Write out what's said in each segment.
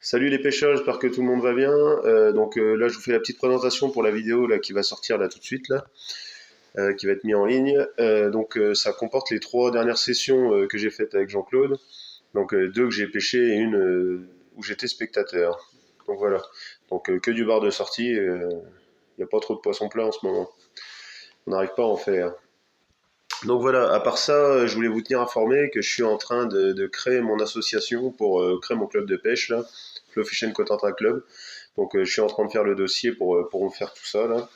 Salut les pêcheurs, j'espère que tout le monde va bien. Là, je vous fais la petite présentation pour la vidéo là, qui va sortir là tout de suite, là, qui va être mise en ligne. Ça comporte les 3 dernières sessions que j'ai faites avec Jean-Claude. Deux que j'ai pêché et une où j'étais spectateur. Donc voilà. Que du bar de sortie. Il n'y a pas trop de poissons plats en ce moment. On n'arrive pas à en faire. Donc voilà, à part ça, je voulais vous tenir informé que je suis en train de créer mon association pour créer mon club de pêche, là, Flow Fish Cotentin Club. Je suis en train de faire le dossier pour me faire tout ça, là.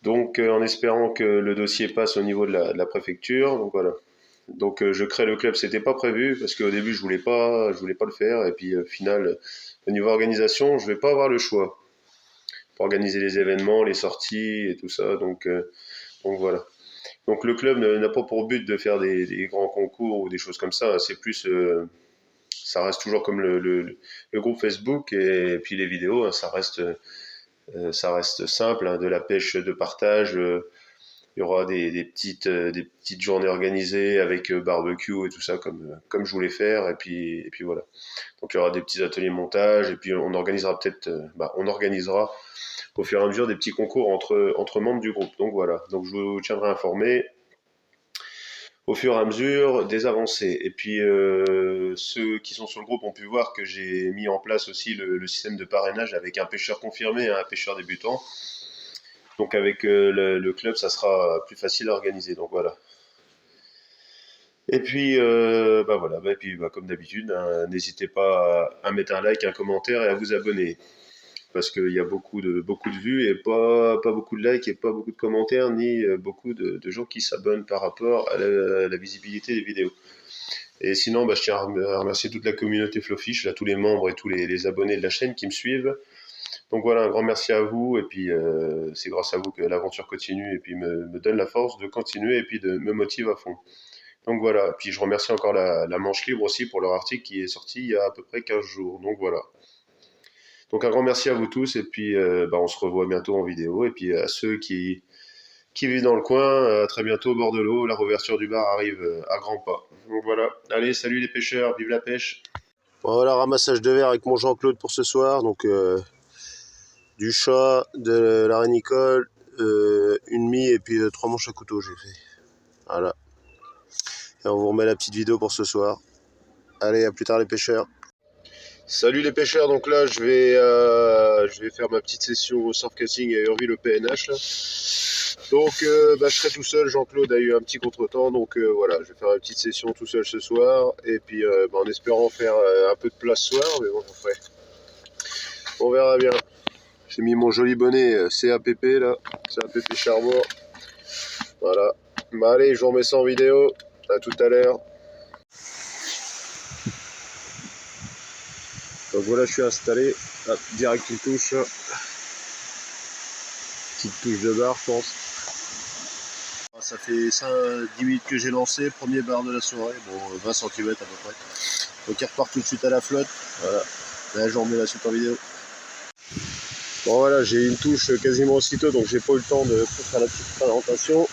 En espérant que le dossier passe au niveau de la préfecture, donc voilà. Je crée le club, c'était pas prévu, parce qu'au début, je voulais pas le faire, et puis au final, au niveau organisation, je vais pas avoir le choix pour organiser les événements, les sorties et tout ça, donc voilà. Donc le club n'a pas pour but de faire des grands concours ou des choses comme ça. C'est plus, ça reste toujours comme le groupe Facebook et puis les vidéos. Hein, ça reste simple, hein, de la pêche de partage. Il y aura des petites journées organisées avec barbecue et tout ça comme je voulais faire. Et puis voilà. Donc il y aura des petits ateliers montage et puis on organisera on organisera au fur et à mesure des petits concours entre membres du groupe. Donc voilà. Donc je vous tiendrai informé au fur et à mesure des avancées. Et puis ceux qui sont sur le groupe ont pu voir que j'ai mis en place aussi le système de parrainage avec un pêcheur confirmé et un pêcheur débutant. Donc avec le club, ça sera plus facile à organiser. Donc voilà. Et puis voilà, comme d'habitude, hein, n'hésitez pas à mettre un like, un commentaire et à vous abonner. Parce qu'il y a beaucoup de vues et pas beaucoup de likes et pas beaucoup de commentaires, ni beaucoup de gens qui s'abonnent par rapport à la visibilité des vidéos. Et sinon, je tiens à remercier toute la communauté Flowfish, là, tous les membres et tous les abonnés de la chaîne qui me suivent. Donc voilà, un grand merci à vous, et puis c'est grâce à vous que l'aventure continue, et puis me donne la force de continuer, et puis de me motive à fond. Donc voilà, puis je remercie encore la Manche Libre aussi pour leur article qui est sorti il y a à peu près 15 jours. Donc voilà. Donc un grand merci à vous tous, et puis on se revoit bientôt en vidéo, et puis à ceux qui vivent dans le coin, à très bientôt au bord de l'eau, la réouverture du bar arrive à grands pas. Donc voilà, allez, salut les pêcheurs, vive la pêche. Voilà, ramassage de verre avec mon Jean-Claude pour ce soir, du chat, de la rénicole, une mie et puis 3 manches à couteau j'ai fait. Voilà, et on vous remet la petite vidéo pour ce soir. Allez, à plus tard les pêcheurs. Salut les pêcheurs, donc là je vais faire ma petite session au surfcasting à Urville au PNH là. Je serai tout seul, Jean-Claude a eu un petit contretemps, voilà, je vais faire une petite session tout seul ce soir, et puis en espérant faire un peu de place ce soir, mais bon, après, on verra bien. J'ai mis mon joli bonnet CAPP là, CAPP Charbois, voilà. Allez, je vous remets ça en vidéo, à tout à l'heure. Donc voilà, je suis installé, hop, direct une touche, petite touche de barre je pense. Ça fait 10 minutes que j'ai lancé, premier bar de la soirée, 20 cm à peu près. Donc il repart tout de suite à la flotte, voilà. Là je remets la suite en vidéo. Bon voilà, j'ai une touche quasiment aussitôt, donc j'ai pas eu le temps de faire la petite présentation.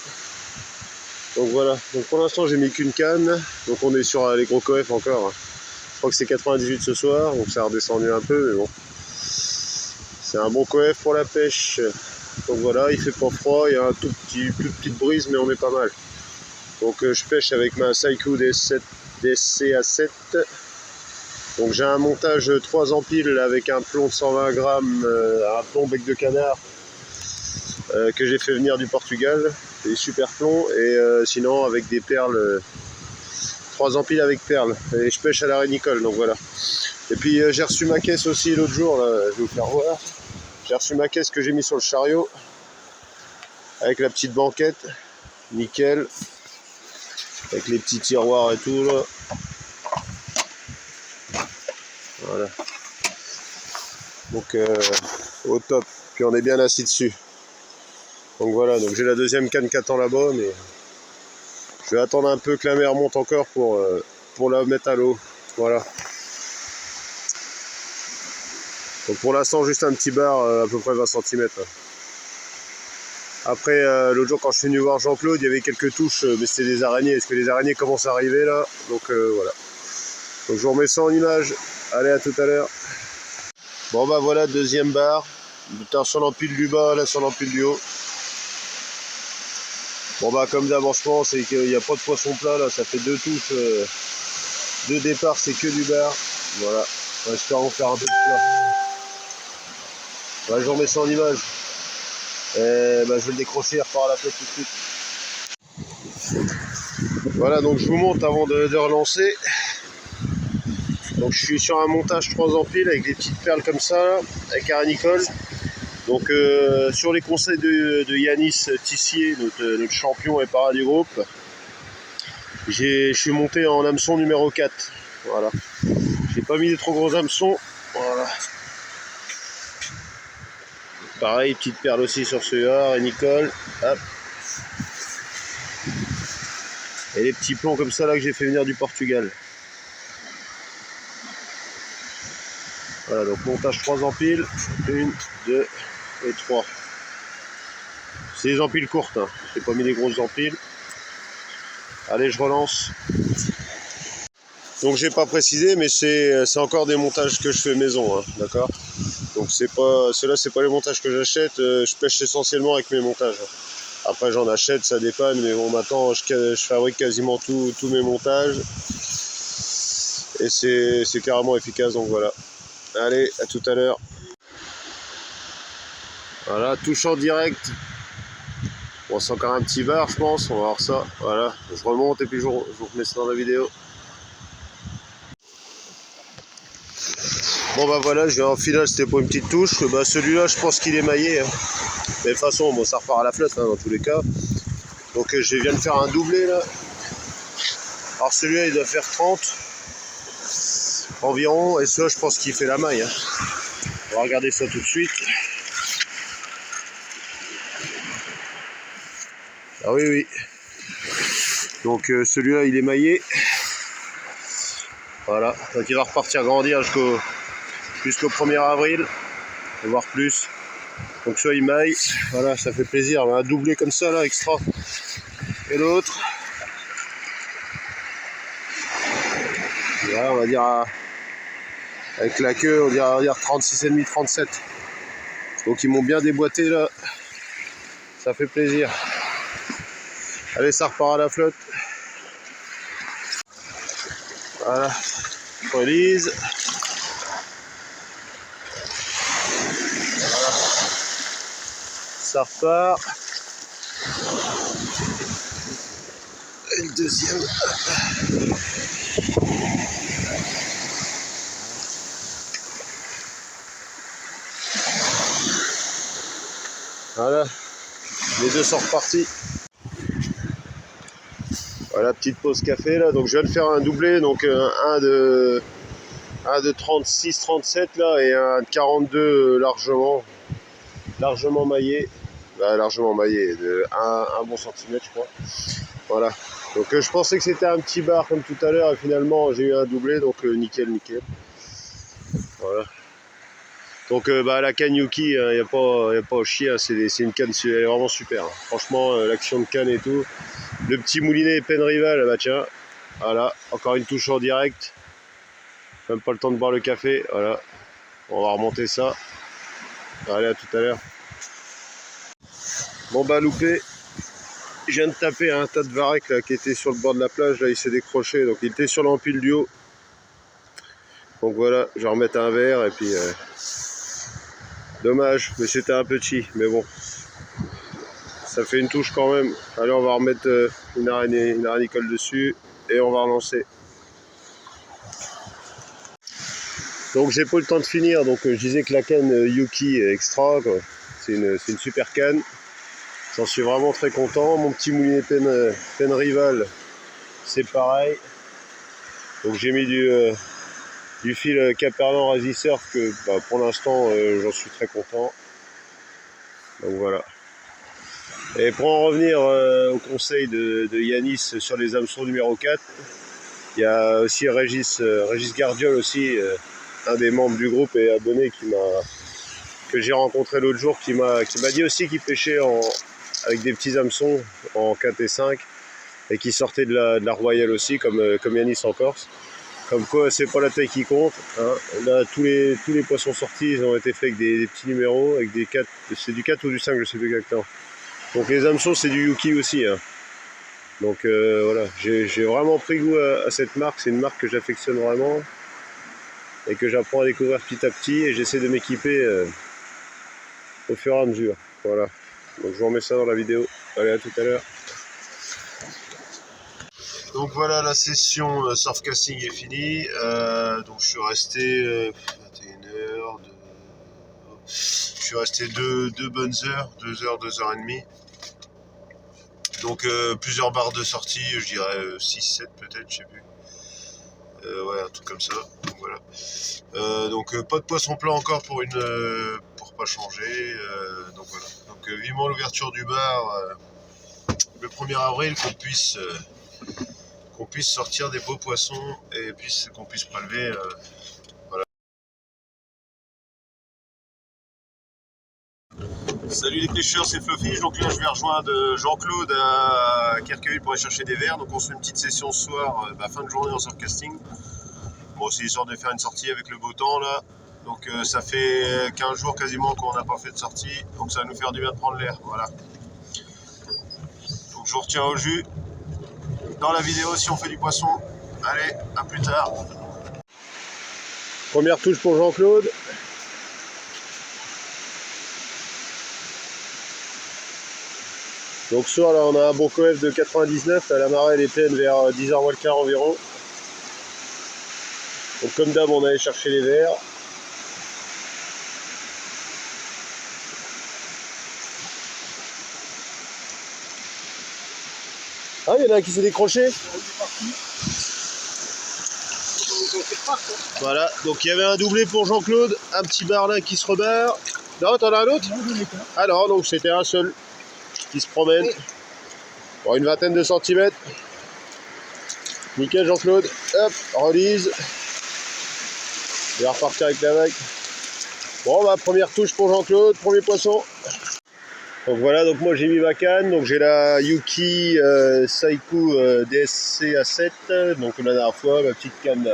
Donc voilà, donc pour l'instant j'ai mis qu'une canne, donc on est sur les gros coefs encore. Je crois que c'est 98 ce soir, donc ça a redescendu un peu, mais bon. C'est un bon coef pour la pêche. Donc voilà, il fait pas froid, il y a toute petite brise, mais on est pas mal. Donc je pêche avec ma Saikou DSC-A7. Donc j'ai un montage 3 empiles avec un plomb de 120 grammes, un plomb bec de canard que j'ai fait venir du Portugal, des super plombs, et sinon avec des perles, 3 empiles avec perles, et je pêche à la rénicole, donc voilà. Et puis j'ai reçu ma caisse aussi l'autre jour, là, je vais vous faire voir. J'ai reçu ma caisse que j'ai mis sur le chariot, avec la petite banquette, nickel, avec les petits tiroirs et tout là. Voilà. Donc au top. Puis on est bien assis dessus. Donc voilà, donc j'ai la deuxième canne qui attend là-bas, mais je vais attendre un peu que la mer monte encore pour la mettre à l'eau. Voilà. Donc pour l'instant juste un petit bar à peu près 20 cm. Après l'autre jour quand je suis venu voir Jean-Claude, il y avait quelques touches, mais c'était des araignées. Est-ce que les araignées commencent à arriver là? Donc voilà. Donc je vous remets ça en image. Allez, à tout à l'heure. Bon bah voilà, deuxième barre. Sur l'empile du bas, là sur l'empile du haut. Bon bah comme d'avancement, c'est qu'il n'y a pas de poisson plat là, ça fait deux touches. Deux départs, c'est que du bar. Voilà. Espérons faire un peu de plat. Ouais, je remets ça en image. Bah, je vais le décrocher et repart à la flotte tout de suite. Voilà, donc je vous monte avant de relancer. Donc je suis sur un montage 3 empiles avec des petites perles comme ça, là, avec Aranicole. Donc sur les conseils de Yanis Tissier, notre champion et para du groupe, je suis monté en hameçon numéro 4. Voilà. J'ai pas mis des trop gros hameçons. Voilà. Pareil, petite perle aussi sur celui-là, Nicole. Hop. Et les petits plombs comme ça là que j'ai fait venir du Portugal. Voilà, donc montage 3 empiles. 1, 2 et 3. C'est des empiles courtes, hein. J'ai pas mis des grosses empiles. Allez, je relance. Donc j'ai pas précisé, mais c'est encore des montages que je fais maison, hein, d'accord. Donc c'est pas, ceux-là c'est pas les montages que j'achète. Je pêche essentiellement avec mes montages. Après j'en achète, ça dépanne, mais bon maintenant je fabrique quasiment tous mes montages. Et c'est carrément efficace, donc voilà. Allez, à tout à l'heure. Voilà, touche en direct. Bon, c'est encore un petit bar, je pense, on va voir ça. Voilà, je remonte et puis je vous remets ça dans la vidéo. Bon bah voilà, je vais en finale, c'était pour une petite touche. Bah celui-là, je pense qu'il est maillé, hein. Mais de toute façon, bon, ça repart à la flotte, hein, dans tous les cas. Donc je viens de faire un doublé là. Alors celui-là, il doit faire 30 environ. Et celui-là, je pense qu'il fait la maille, hein. On va regarder ça tout de suite. Ah oui, oui. Donc celui-là, il est maillé. Voilà. Donc il va repartir grandir jusqu'au 1er avril. Voire plus. Donc soit il maille. Voilà, ça fait plaisir. Un doublé comme ça, là, extra. Et l'autre. Voilà, on va dire avec la queue, on va dire 36,5, 37. Donc ils m'ont bien déboîté là. Ça fait plaisir. Allez, ça repart à la flotte. Voilà. Release. Voilà. Ça repart. Et le deuxième. Voilà. Les deux sont repartis. Voilà, petite pause café là. Donc je viens de faire un doublé, donc un de 36, 37 là et un de 42 largement maillé. Bah, largement maillé, de 1 bon centimètre je crois. Voilà. Donc je pensais que c'était un petit bar comme tout à l'heure et finalement j'ai eu un doublé, donc nickel. Voilà. Donc bah, la canne Yuki, il n'y a pas à chier, hein. C'est une canne, elle est vraiment super, hein. Franchement, l'action de canne et tout. Le petit moulinet Pen Rival, bah tiens, voilà, encore une touche en direct. Même pas le temps de boire le café, voilà. On va remonter ça. Allez, à tout à l'heure. Bon bah loupé. Je viens de taper un tas de varech là qui était sur le bord de la plage, là il s'est décroché, donc il était sur l'empile du haut. Donc voilà, je vais remettre un verre et puis dommage, mais c'était un petit, mais bon. Ça fait une touche quand même. Allez, on va remettre une aranicole dessus et on va relancer. Donc j'ai pas eu le temps de finir, donc je disais que la canne Yuki est extra, c'est une super canne. J'en suis vraiment très content. Mon petit moulinet Pen Rival, c'est pareil. Donc j'ai mis du fil Caperlan Résisseur que bah, pour l'instant j'en suis très content. Donc voilà. Et pour en revenir au conseil de Yanis sur les hameçons numéro 4, il y a aussi Régis Gardiol aussi, un des membres du groupe et abonné que j'ai rencontré l'autre jour, qui m'a dit aussi qu'il pêchait avec des petits hameçons en 4 et 5 et qui sortait de la Royale aussi, comme Yanis en Corse. Comme quoi, c'est pas la taille qui compte. Hein. Là, tous les poissons sortis, ils ont été faits avec des petits numéros, avec des 4. C'est du 4 ou du 5, je sais plus exactement. Donc les hameçons, c'est du Yuki aussi. Hein. Donc voilà, j'ai vraiment pris goût à cette marque. C'est une marque que j'affectionne vraiment et que j'apprends à découvrir petit à petit. Et j'essaie de m'équiper au fur et à mesure. Voilà. Donc je vous remets ça dans la vidéo. Allez, à tout à l'heure. Donc voilà, la session surfcasting est finie. Donc je suis resté 21h. Je suis resté deux bonnes heures, 2 heures, 2 heures et demie. Donc plusieurs barres de sortie, je dirais 6-7 peut-être, je sais plus. Ouais, un truc comme ça. Donc voilà. Donc pas de poisson plat encore pour pas changer. Donc voilà. Donc vivement l'ouverture du bar le 1er avril, qu'on puisse sortir des beaux poissons et puis qu'on puisse prélever. Voilà. Salut les pêcheurs, c'est Fluffy. Donc là, je vais rejoindre Jean-Claude à Kerqueville pour aller chercher des verres. Donc on se fait une petite session ce soir, fin de journée en surfcasting. Bon, c'est histoire de faire une sortie avec le beau temps là. Donc ça fait 15 jours quasiment qu'on n'a pas fait de sortie. Donc ça va nous faire du bien de prendre l'air. Voilà. Donc je vous retiens au jus dans la vidéo si on fait du poisson. Allez, à plus tard. Première touche pour Jean-Claude. Donc ce soir là on a un bon coef de 99, la marée elle est pleine vers 10h moins le quart environ. Donc comme d'hab on allait chercher les verres. Ah il y en a un qui s'est décroché. Voilà, donc il y avait un doublé pour Jean-Claude, un petit bar là qui se rebarre. Non, t'en as un autre? Ah non, donc c'était un seul qui se promène. Bon, une vingtaine de centimètres. Nickel Jean-Claude. Hop, release. Il va repartir avec la vague. Bon, bah première touche pour Jean-Claude, premier poisson. Donc voilà, donc moi j'ai mis ma canne, donc j'ai la Yuki Saiku DSC A7, donc la dernière fois, ma petite canne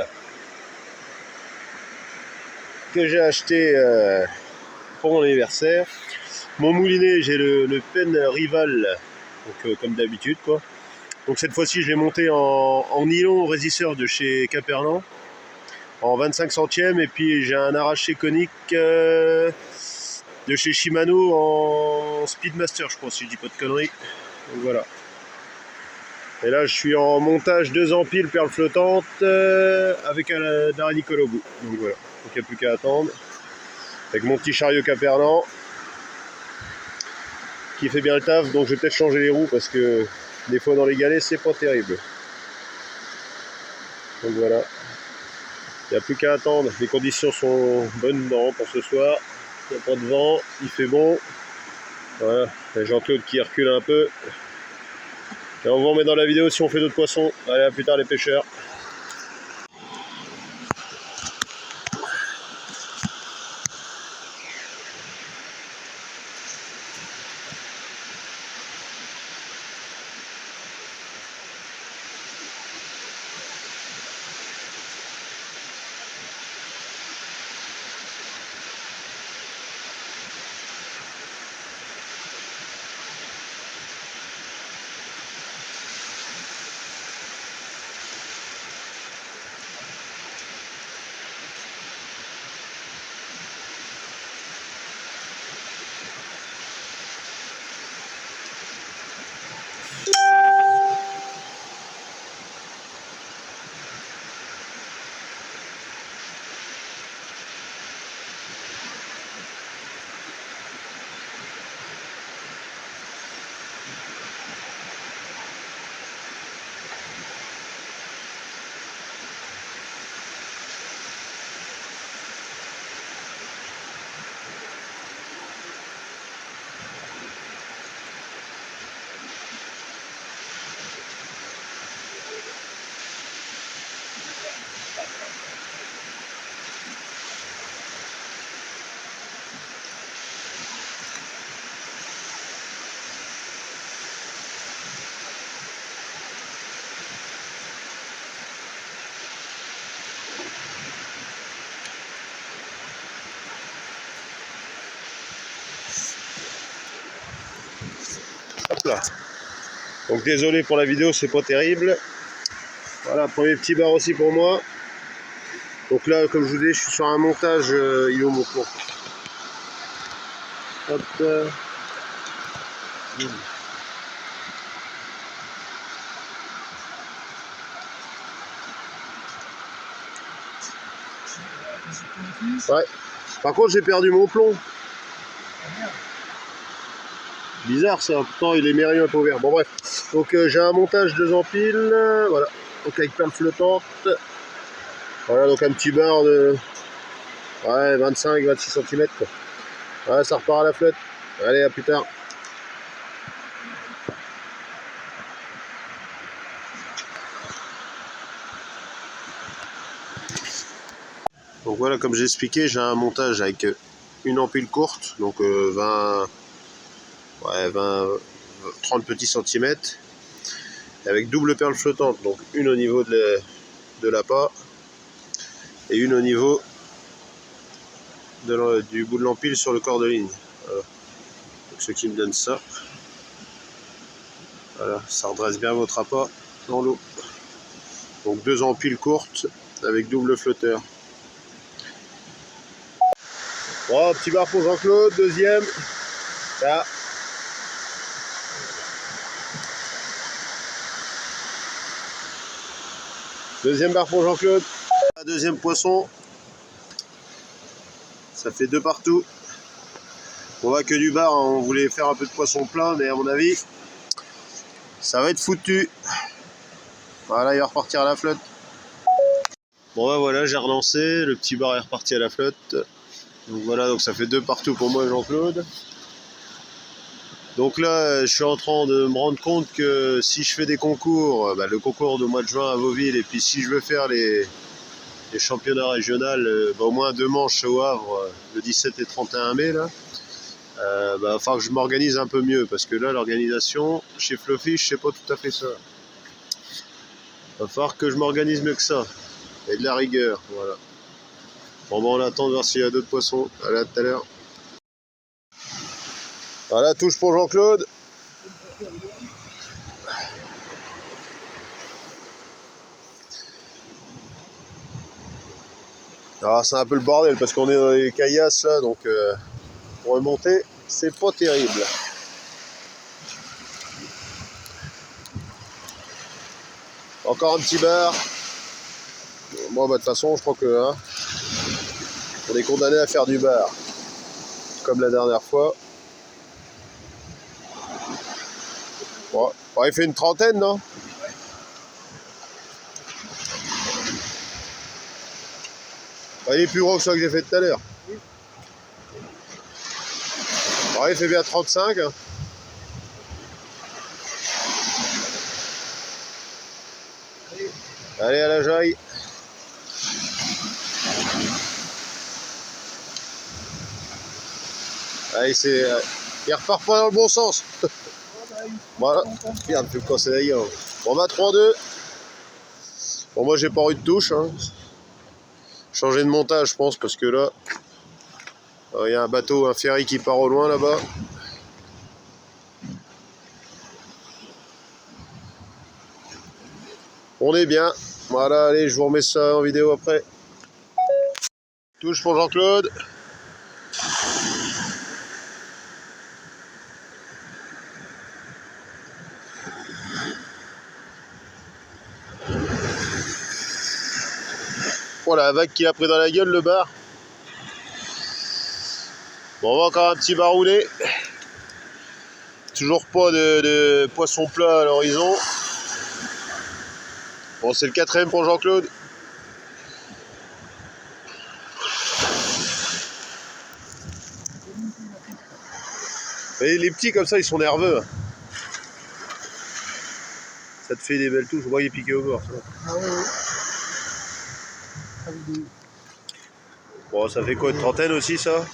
que j'ai acheté pour mon anniversaire. Mon moulinet, j'ai le Pen Rival, donc comme d'habitude quoi. Donc cette fois-ci je l'ai monté en nylon résisseur de chez Caperlan, en 25 centièmes, et puis j'ai un arraché conique de chez Shimano en Speedmaster, je crois, si je dis pas de conneries. Donc voilà. Et là, je suis en montage 2 empiles perles flottantes avec un Nicole au bout. Donc voilà. Donc il n'y a plus qu'à attendre. Avec mon petit chariot Caperlan qui fait bien le taf. Donc je vais peut-être changer les roues parce que des fois dans les galets, c'est pas terrible. Donc voilà. Il n'y a plus qu'à attendre. Les conditions sont bonnes dedans pour ce soir. Il n'y a pas de vent. Il fait bon. Voilà. Jean-Claude qui recule un peu. Et on vous remet dans la vidéo si on fait d'autres poissons. Allez, à plus tard les pêcheurs. là. Donc désolé pour la vidéo, c'est pas terrible. Voilà, premier petit bar aussi pour moi. Donc là, comme je vous dis, je suis sur un montage, il est où mon plomb? Hop. Ouais. Par contre, j'ai perdu mon plomb. Bizarre ça, pourtant il est mérité un peu ouvert. Bon bref, donc j'ai un montage 2 empiles, voilà, donc avec perles flottantes. Voilà, donc un petit bar de 25-26 cm quoi. Voilà, ça repart à la flotte. Allez, à plus tard. Donc voilà, comme j'ai expliqué, j'ai un montage avec une empile courte, donc 30 petits centimètres, avec double perle flottante, donc une au niveau de l'appât et une au niveau du bout de l'empile sur le corps de ligne. Voilà. Donc ce qui me donne ça. Voilà, ça redresse bien votre appât dans l'eau. Donc 2 empiles courtes avec double flotteur. Bon, petit bar pour Jean-Claude, deuxième. Là. Deuxième bar pour Jean-Claude. Deuxième poisson. Ça fait 2 partout. On voit que du bar, on voulait faire un peu de poisson plein, mais à mon avis, ça va être foutu. Voilà, il va repartir à la flotte. Bon bah voilà, j'ai relancé, le petit bar est reparti à la flotte. Donc voilà, donc ça fait 2 partout pour moi et Jean-Claude. Donc là, je suis en train de me rendre compte que si je fais des concours, le concours de mois de juin à Vauville, et puis si je veux faire les championnats régionaux, au moins 2 manches au Havre, le 17 et 31 mai, là, il va falloir que je m'organise un peu mieux, parce que là, l'organisation, chez Flowfish, c'est pas tout à fait ça. Il va falloir que je m'organise mieux que ça, et de la rigueur, voilà. Bon, on attend de voir s'il y a d'autres poissons. Allez, à tout à l'heure. Voilà, touche pour Jean-Claude. Alors c'est un peu le bordel parce qu'on est dans les caillasses là, donc pour remonter, c'est pas terrible. Encore un petit bar. Bon bah de toute façon je crois que on est condamné à faire du bar. Comme la dernière fois. Bon, il fait une trentaine, non? Il est plus gros que celui que j'ai fait tout à l'heure. Bon, il fait bien 35. Hein. Allez, à la jaille. Allez, il repart pas dans le bon sens. Voilà. Merde, il me fait casser la gueule. Bon, bah 3-2. Bon, moi, j'ai pas eu de touche. Hein. Changer de montage, je pense, parce que là, il y a un bateau, un ferry qui part au loin là-bas. On est bien. Voilà, allez, je vous remets ça en vidéo après. Touche pour Jean-Claude. Voilà, la vague qui a pris dans la gueule le bar. Bon, on va encore un petit bar roulé. Toujours pas de poisson plat à l'horizon. Bon, c'est le 4e pour Jean-Claude. Et les petits comme ça, ils sont nerveux. Ça te fait des belles touches. Je vois, il est piqué au bord. Ah oui. Bon, ça fait quoi, une trentaine aussi, ça?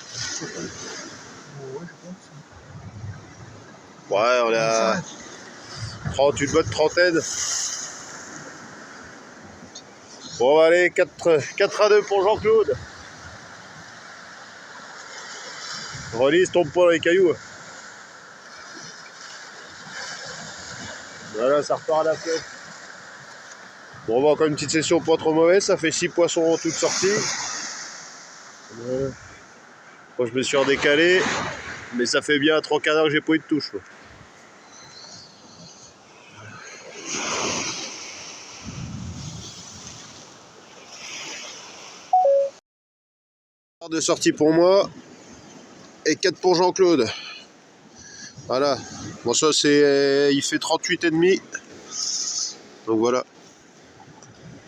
Ouais, on est à 30, une bonne trentaine. Bon, allez, 4-2 pour Jean-Claude. Relise, tombe pas dans les cailloux. Voilà, ça repart à la flotte. Bon, on va encore une petite session pas trop mauvaise, ça fait 6 poissons en toute sortie. Voilà. Bon, je me suis redécalé, mais ça fait bien 3 quarts d'heure que j'ai pas eu de touche. Quoi. De sortie pour moi et 4 pour Jean-Claude. Voilà. Bon, ça c'est. Il fait 38,5. Donc voilà.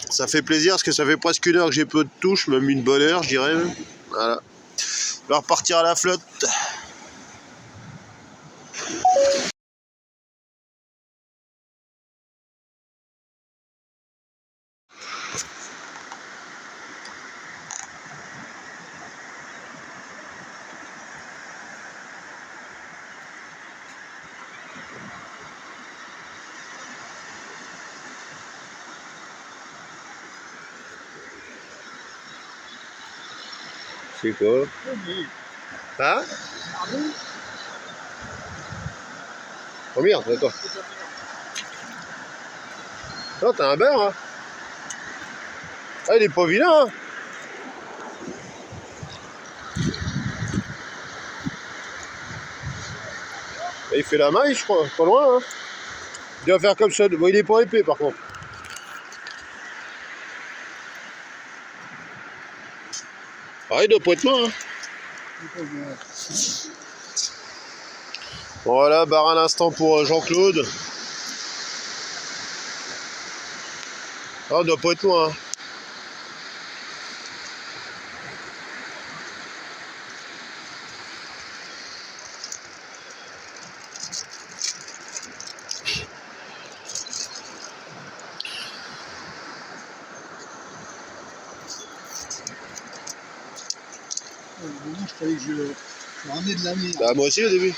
Ça fait plaisir parce que ça fait presque une heure que j'ai peu de touches, même une bonne heure, je dirais. Voilà. On va repartir à la flotte. C'est quoi? Hein? Oh merde, d'accord. Non, t'as un beurre, hein? Ah, il est pas vilain, hein? Il fait la maille, je crois, pas loin, hein? Il doit faire comme ça. Bon, il est pas épais, par contre. Ah, il doit pas être loin, hein? Voilà, barre à l'instant pour Jean-Claude. Ah, il doit pas être loin, hein? Je croyais que je ramenais de la mer. Bah, moi aussi au début.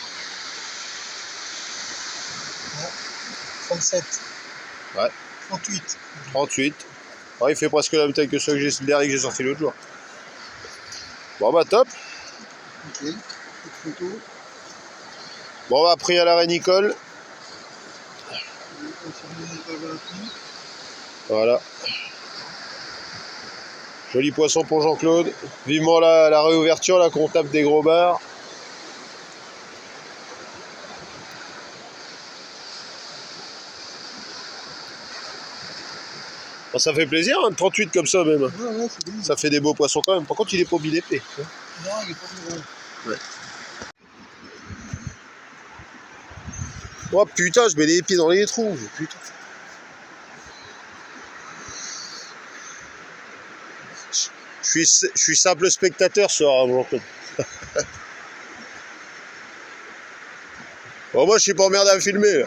37. Ouais. 38. 38. Ah, il fait presque la même taille que ceux que j'ai, le dernier que j'ai sorti l'autre jour. Bon bah top. Ok. Petite photo. Bon bah pris à l'arrêt Nicole. Voilà. Joli poisson pour Jean-Claude. Vivement la réouverture là qu'on tape des gros bars. Bon, ça fait plaisir, hein, 38 comme ça même. Ouais, c'est bien. Ça fait des beaux poissons quand même. Par contre il est pas bien épais. Non, il est pas gros. Ouais. Oh putain, je mets les pieds dans les trous. Putain. Je suis simple spectateur ce soir, Jean-Claude. Bon, moi je suis pas emmerdé à me filmer là.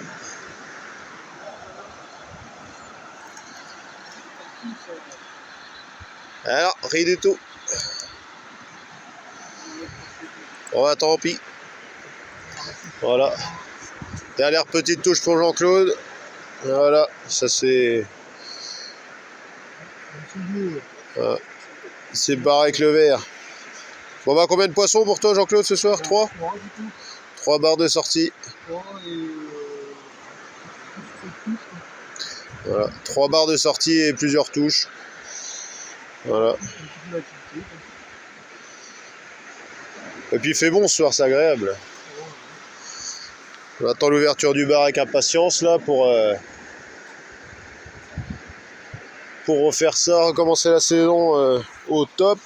Alors, rien du tout. Bon bah tant pis. Voilà. Dernière petite touche pour Jean-Claude. Voilà, ça c'est. Voilà. C'est barré avec le verre. Bon bah combien de poissons pour toi Jean-Claude ce soir? 3 3 barres de sortie. Voilà. 3 barres de sortie et plusieurs touches. Voilà. Et puis il fait bon ce soir, c'est agréable. On attend l'ouverture du bar avec impatience là pour refaire ça, recommencer la saison au top.